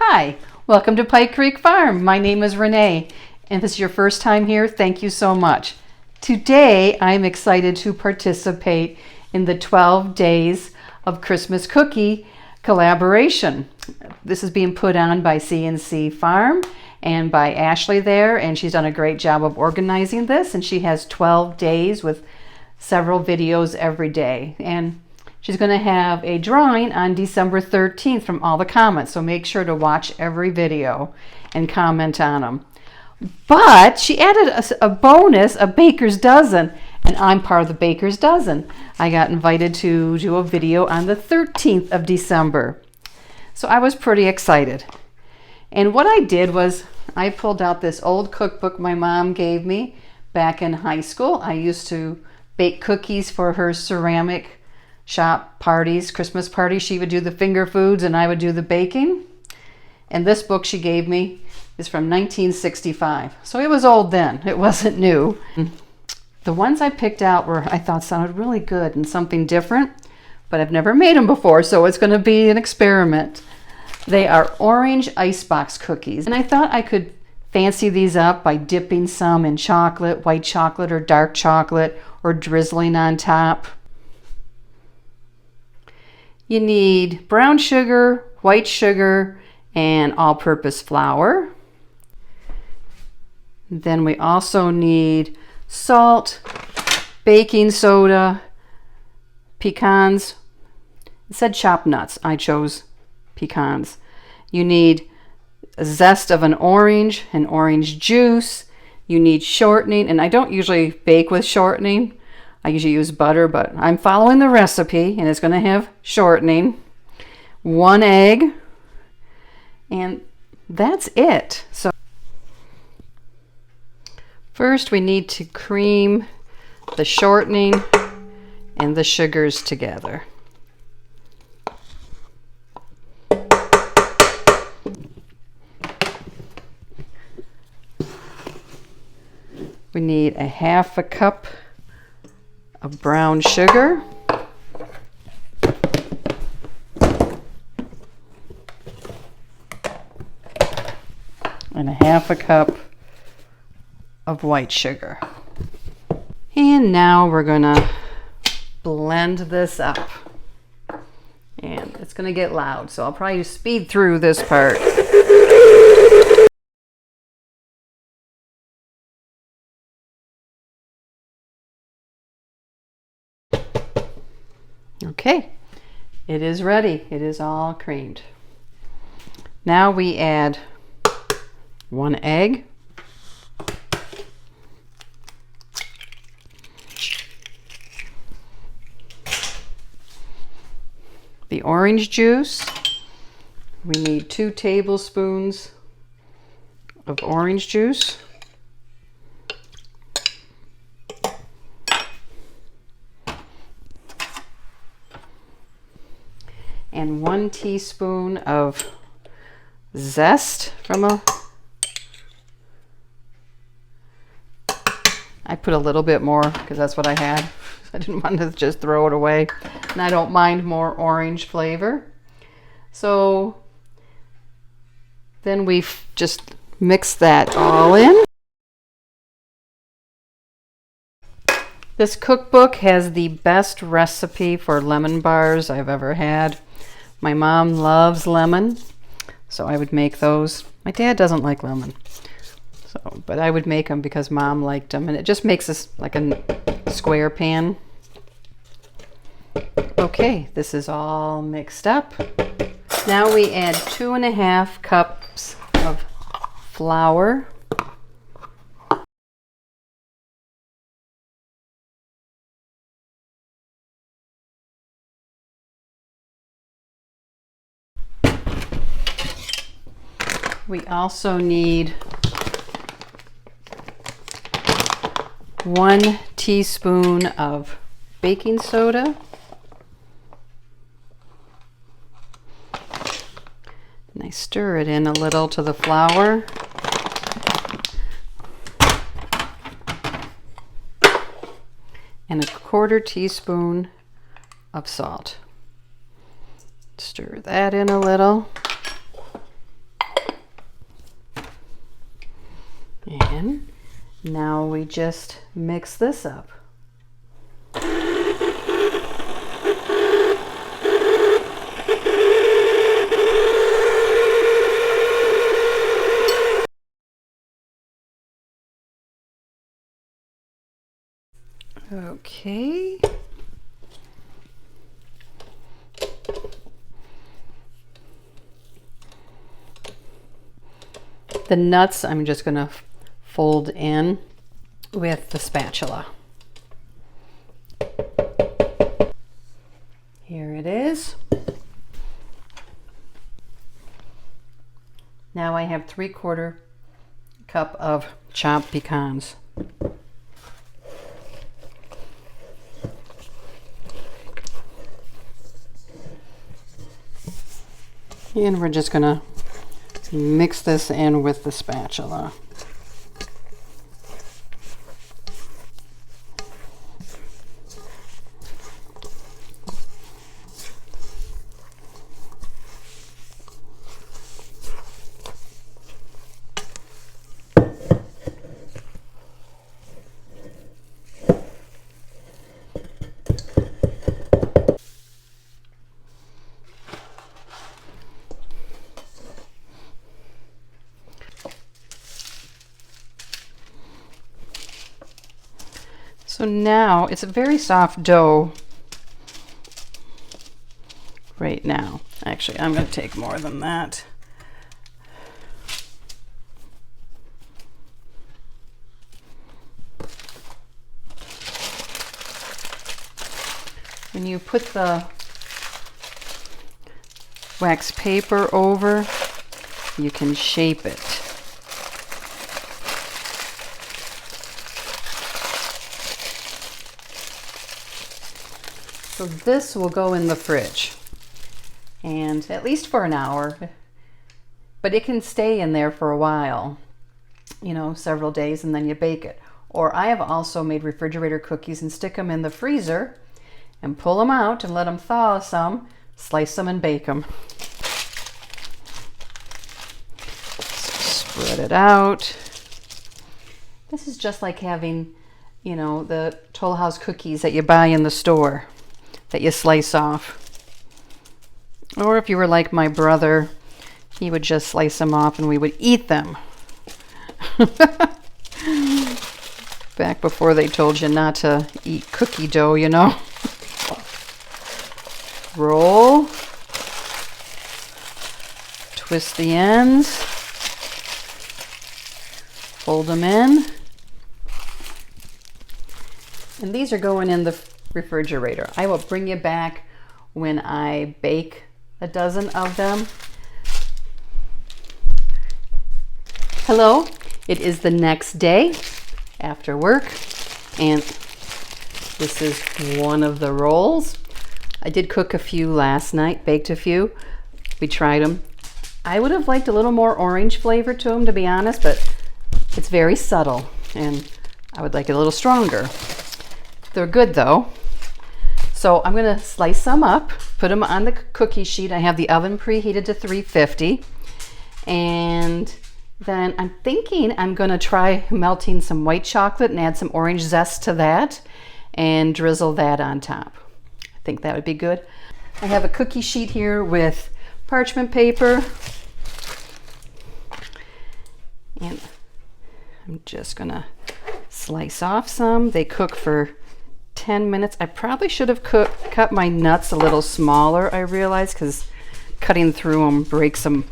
Hi, welcome to Pike Creek Farm. My name is Renee, and if this is your first time here, thank you so much. Today, I'm excited to participate in the 12 Days of Christmas Cookie collaboration. This is being put on by C&C Farm and by Ashley there, and she's done a great job of organizing this, and she has 12 days with several videos every day. And she's going to have a drawing on December 13th from all the comments, so make sure to watch every video and comment on them. But she added a bonus, a baker's dozen, and I'm part of the baker's dozen. I got invited to do a video on the 13th of December. So I was pretty excited. And what I did was I pulled out this old cookbook my mom gave me back in high school. I used to bake cookies for her ceramic shop parties, Christmas parties. She would do the finger foods and I would do the baking. And this book she gave me is from 1965. So it was old then. It wasn't new. The ones I picked out were, I thought, sounded really good and something different, but I've never made them before, so it's going to be an experiment. They are orange icebox cookies, and I thought I could fancy these up by dipping some in chocolate, white chocolate or dark chocolate, or drizzling on top. You need brown sugar, white sugar, and all-purpose flour. Then we also need salt, baking soda, pecans. It said chopped nuts. I chose pecans. You need a zest of an orange juice. You need shortening, and I don't usually bake with shortening. I usually use butter, but I'm following the recipe, and it's going to have shortening. 1 egg, and that's it. So first we need to cream the shortening and the sugars together. We need a 1/2 cup of brown sugar, and a 1/2 cup of white sugar. And now we're gonna blend this up. And it's gonna get loud, so I'll probably speed through this part. Okay, it is ready. It is all creamed. Now we add 1 egg, the orange juice. We need 2 tablespoons of orange juice. And 1 teaspoon of zest from I put a little bit more because that's what I had. I didn't want to just throw it away. And I don't mind more orange flavor. So then we just mix that all in. This cookbook has the best recipe for lemon bars I've ever had. My mom loves lemon, so I would make those. My dad doesn't like lemon, but I would make them because Mom liked them, and it just makes this like a square pan. Okay, this is all mixed up. Now we add 2.5 cups of flour. We also need 1 teaspoon of baking soda. And I stir it in a little to the flour. And a 1/4 teaspoon of salt. Stir that in a little. Now we just mix this up. Okay. The nuts I'm just going to fold in with the spatula. Here it is. Now I have 3/4 cup of chopped pecans. And we're just gonna mix this in with the spatula. So now it's a very soft dough right now. Actually, I'm going to take more than that. When you put the wax paper over, you can shape it. So this will go in the fridge, and at least for an hour, but it can stay in there for a while, you know, several days, and then you bake it. Or I have also made refrigerator cookies and stick them in the freezer and pull them out and let them thaw some, slice them and bake them. Spread it out. This is just like having, you know, the Toll House cookies that you buy in the store that you slice off. Or if you were like my brother, he would just slice them off and we would eat them. Back before they told you not to eat cookie dough, you know. Roll. Twist the ends. Fold them in. And these are going in the refrigerator. I will bring you back when I bake a dozen of them. Hello, it is the next day after work, and this is one of the rolls. I did cook a few last night, baked a few. We tried them. I would have liked a little more orange flavor to them, to be honest, but it's very subtle, and I would like it a little stronger. They're good though. So I'm going to slice some up, put them on the cookie sheet. I have the oven preheated to 350. And then I'm thinking I'm going to try melting some white chocolate and add some orange zest to that and drizzle that on top. I think that would be good. I have a cookie sheet here with parchment paper. And I'm just going to slice off some. They cook for 10 minutes. I probably should have cut my nuts a little smaller, I realize, because cutting through them breaks them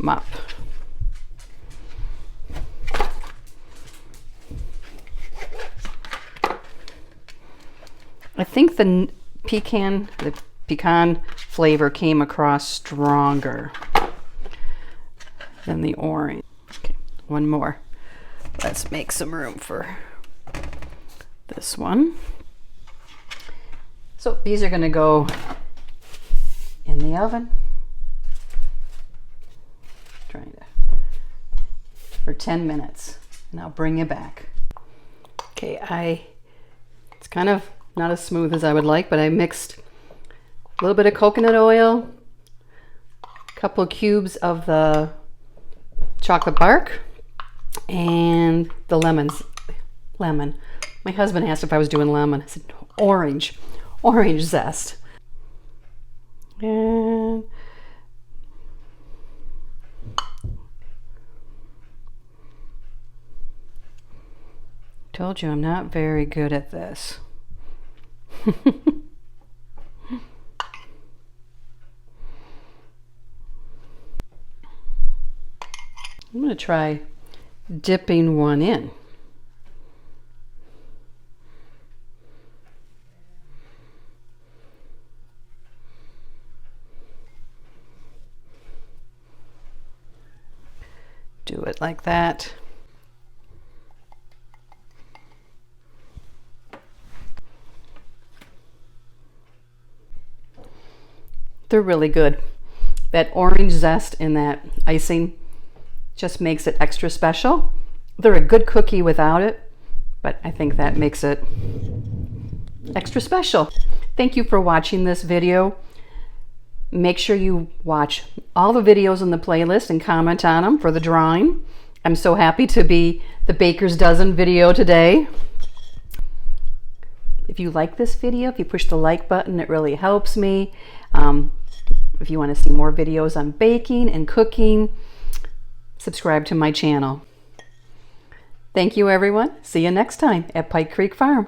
up. I think the pecan flavor came across stronger than the orange. Okay, one more. Let's make some room for this one. So these are going to go in the oven. For 10 minutes, and I'll bring you back. Okay, it's kind of not as smooth as I would like, but I mixed a little bit of coconut oil, a couple of cubes of the chocolate bark, and the lemon lemon. My husband asked if I was doing lemon. I said, orange zest. And told you I'm not very good at this. I'm going to try dipping one in. Do it like that. They're really good. That orange zest in that icing just makes it extra special. They're a good cookie without it, but I think that makes it extra special. Thank you for watching this video. Make sure you watch all the videos in the playlist and comment on them for the drawing. I'm so happy to be the Baker's Dozen video today. If you like this video, if you push the like button, it really helps me. If you want to see more videos on baking and cooking, subscribe to my channel. Thank you, everyone. See you next time at Pike Creek Farm.